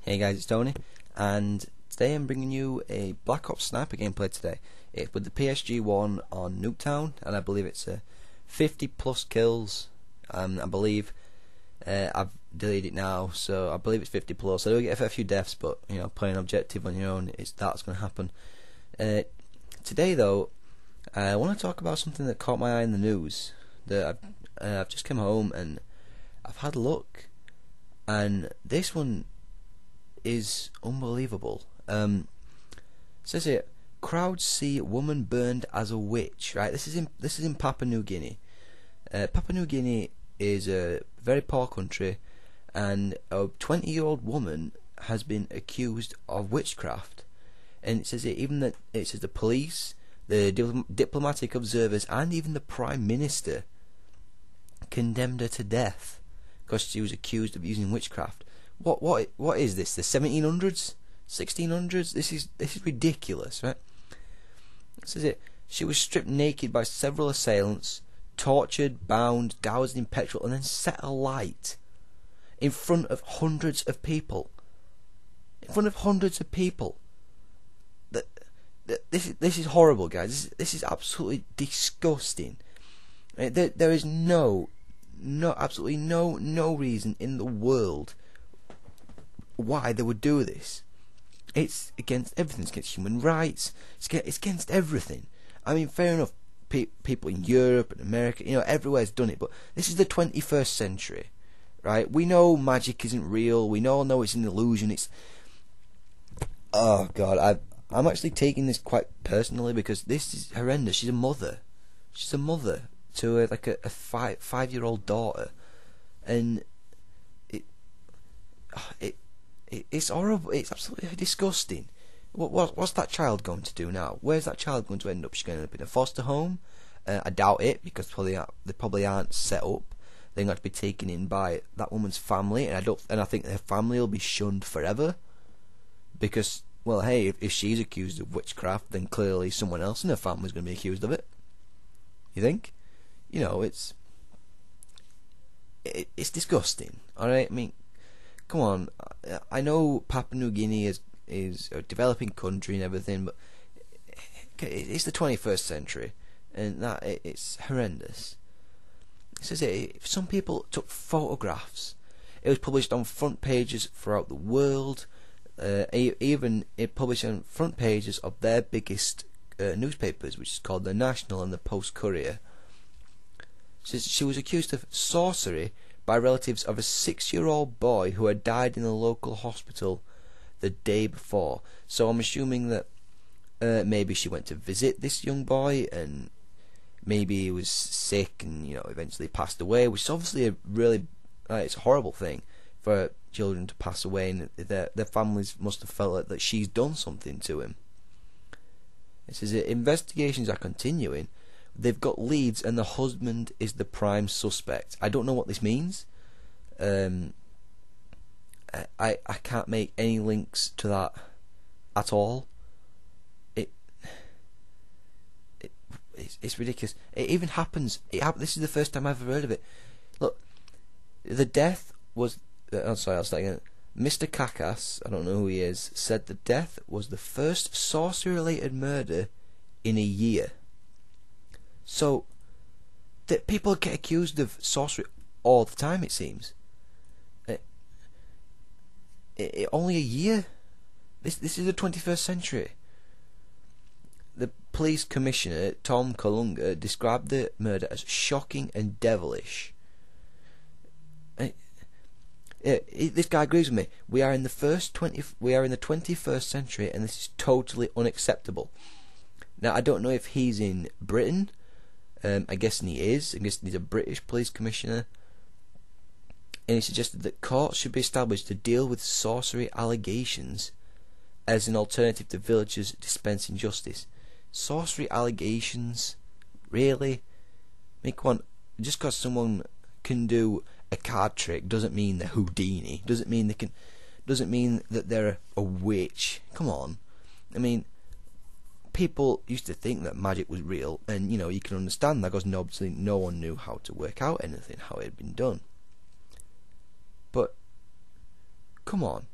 Hey guys, it's Tony, and today I'm bringing you a Black Ops Sniper gameplay today. It's with the PSG one on Nuketown, and I believe it's 50 plus kills. I believe I've deleted it now, so I believe it's 50 plus. I do get a fair few deaths, but you know, playing objective on your own, that's going to happen. Today though, I want to talk about something that caught my eye in the news. That I've just come home and I've had a look, and this one is unbelievable. It says here, crowds see woman burned as a witch. Right, this is in Papua New Guinea. Papua New Guinea is a very poor country, and a 20-year-old woman has been accused of witchcraft. And it says here, it says the police, the diplomatic observers, and even the Prime Minister condemned her to death because she was accused of using witchcraft. What is this? The 1700s, 1600s? This is ridiculous, right? It says it. She was stripped naked by several assailants, tortured, bound, doused in petrol, and then set alight in front of hundreds of people. In front of hundreds of people. This is horrible, guys. This is absolutely disgusting. There is absolutely no reason in the world why they would do this. It's against everything. It's against human rights. It's against everything. I mean, fair enough. People in Europe and America, you know, everywhere's done it. But this is the 21st century, right? We know magic isn't real. We all know it's an illusion. Oh God, I'm actually taking this quite personally because this is horrendous. She's a mother. She's a mother to a 5-year-old daughter, and it's horrible. It's absolutely disgusting. What's that child going to do now? Where's that child going to end up? She's going to end up in a foster home. I doubt it, because they probably aren't set up. They're going to be taken in by that woman's family, and I think their family will be shunned forever. Because, well, hey, if she's accused of witchcraft, then clearly someone else in her family is going to be accused of it. You think? You know, it's disgusting. All right, I mean, come on. I know Papua New Guinea is a developing country and everything, but it's the 21st century, and it's horrendous. It says if some people took photographs, it was published on front pages throughout the world. Even it published on front pages of their biggest newspapers, which is called the National and the Post Courier. She was accused of sorcery by relatives of a 6-year-old boy who had died in a local hospital the day before. So I'm assuming that maybe she went to visit this young boy, and maybe he was sick and, you know, eventually passed away, which is obviously a really it's a horrible thing for children to pass away, and their families must have felt like that she's done something to him. It says investigations are continuing. They've got leads, and the husband is the prime suspect. I don't know what this means. I can't make any links to that at all. It's ridiculous. It even happens. This is the first time I've ever heard of it. Look, the death was. I'm sorry, I'll start again. Mr. Kakas, I don't know who he is, said the death was the first sorcery-related murder in a year. So, that people get accused of sorcery all the time, it seems. Only a year? This is the 21st century. The police commissioner, Tom Kalunga, described the murder as shocking and devilish. This guy agrees with me. We are in the 21st century, and this is totally unacceptable. Now, I don't know if he's in Britain. I'm guessing he is. I'm guessing he's a British police commissioner. And he suggested that courts should be established to deal with sorcery allegations as an alternative to villagers dispensing justice. Sorcery allegations? Really? I mean, come on. Just because someone can do a card trick doesn't mean they're Houdini. Doesn't mean that they're a witch. Come on. I mean, people used to think that magic was real, and you know, you can understand that because obviously no one knew how to work out anything, how it had been done. But come on,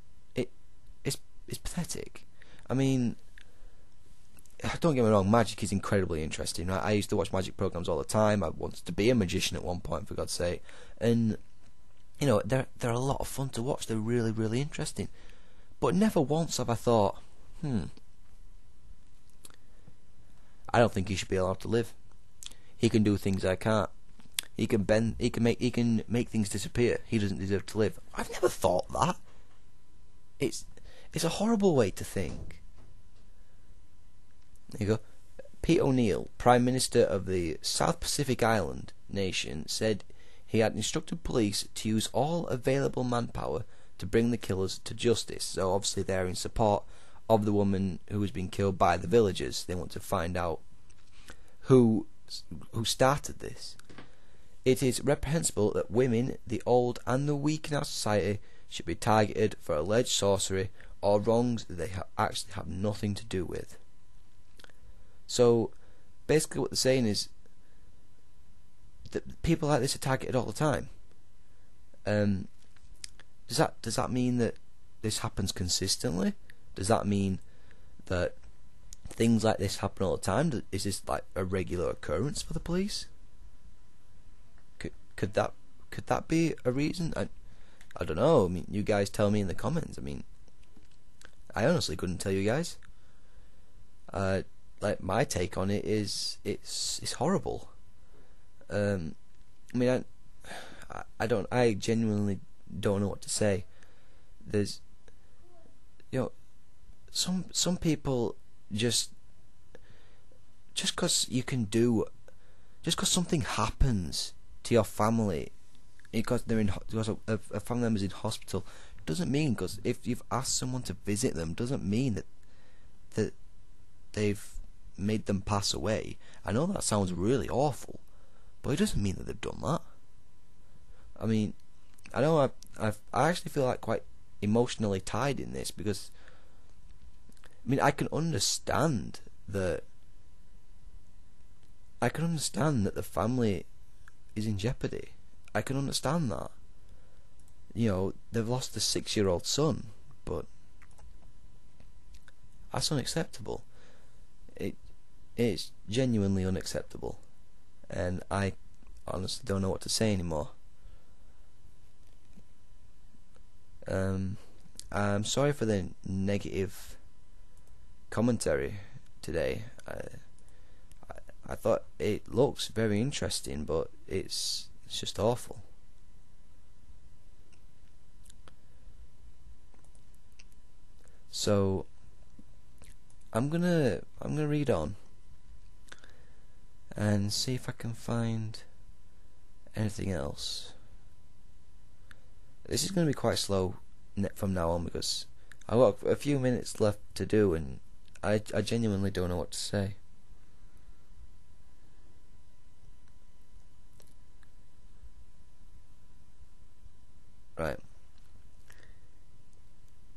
it's pathetic. I mean, don't get me wrong, magic is incredibly interesting, right? I used to watch magic programs all the time. I wanted to be a magician at one point, for God's sake. And, you know, they're a lot of fun to watch. They're really, really interesting. But never once have I thought, I don't think he should be allowed to live. He can do things I can't. He can make things disappear. He doesn't deserve to live. I've never thought that. It's a horrible way to think. There you go. Pete O'Neill, Prime Minister of the South Pacific Island nation, said he had instructed police to use all available manpower to bring the killers to justice. So obviously they're in support of the woman who was being killed by the villagers. They want to find out who started this. It is reprehensible that women, the old and the weak in our society, should be targeted for alleged sorcery or wrongs that they actually have nothing to do with. So basically what they're saying is that people like this are targeted all the time. Does that mean that this happens consistently? Does that mean that things like this happen all the time? Is this like a regular occurrence for the police? Could that be a reason? I don't know. I mean, you guys tell me in the comments. I mean, I honestly couldn't tell you guys. Like my take on it is it's horrible. I mean, I genuinely don't know what to say. There's, you know, some people just because something happens to your family, because a family member's in hospital, doesn't mean, because if you've asked someone to visit them, doesn't mean that they've made them pass away. I know that sounds really awful, but it doesn't mean that they've done that. I mean, I know I actually feel like quite emotionally tied in this, because I mean, I can understand that the family is in jeopardy. I can understand that. You know, they've lost a 6-year-old son, but that's unacceptable. It's genuinely unacceptable, and I honestly don't know what to say anymore. I'm sorry for the negative commentary today. I thought it looks very interesting, but it's just awful. So I'm gonna read on and see if I can find anything else. This is going to be quite slow from now on, because I've got a few minutes left to do, and I genuinely don't know what to say. Right.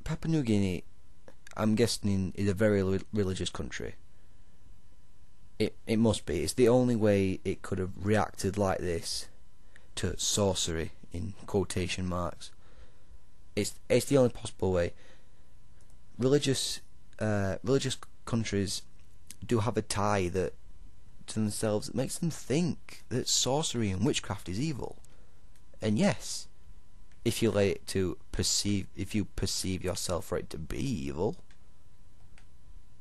Papua New Guinea, I'm guessing, is a very religious country. It must be. It's the only way it could have reacted like this to sorcery, in quotation marks. It's the only possible way. Religious countries do have a tie to themselves that makes them think that sorcery and witchcraft is evil. And yes, if you perceive yourself for it to be evil,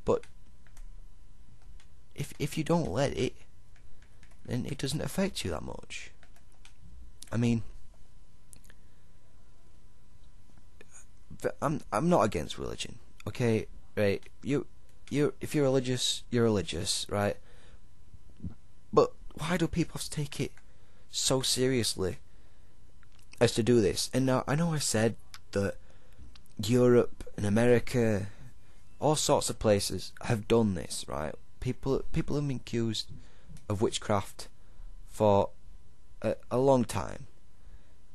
but if you don't let it, then it doesn't affect you that much. I mean, I'm not against religion, okay? Right? If you're religious, you're religious, right? But why do people have to take it so seriously as to do this? And now I know I said that Europe and America, all sorts of places have done this, right? People have been accused of witchcraft for a long time,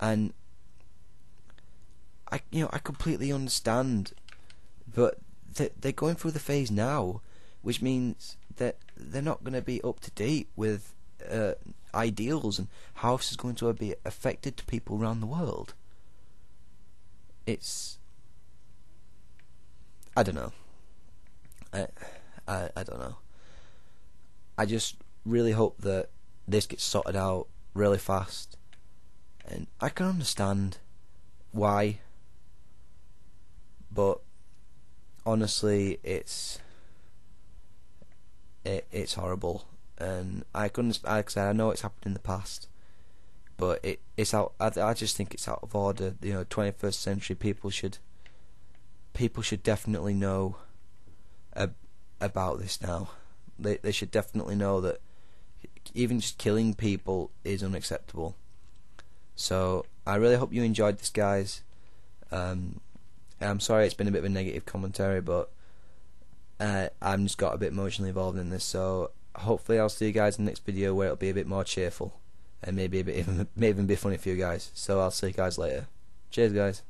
and I completely understand, but they're going through the phase now, which means that they're not going to be up to date with ideals and how this is going to be affected to people around the world. I don't know. I don't know. I just really hope that this gets sorted out really fast, and I can understand why, but honestly, it's horrible, and like I said, I know it's happened in the past, but it's out. I just think it's out of order. 21st century people should definitely know about this now. They should definitely know that even just killing people is unacceptable. So I really hope you enjoyed this, guys. I'm sorry it's been a bit of a negative commentary, but I'm just got a bit emotionally involved in this. So hopefully I'll see you guys in the next video where it'll be a bit more cheerful and maybe a bit even be funny for you guys. So I'll see you guys later. Cheers, guys.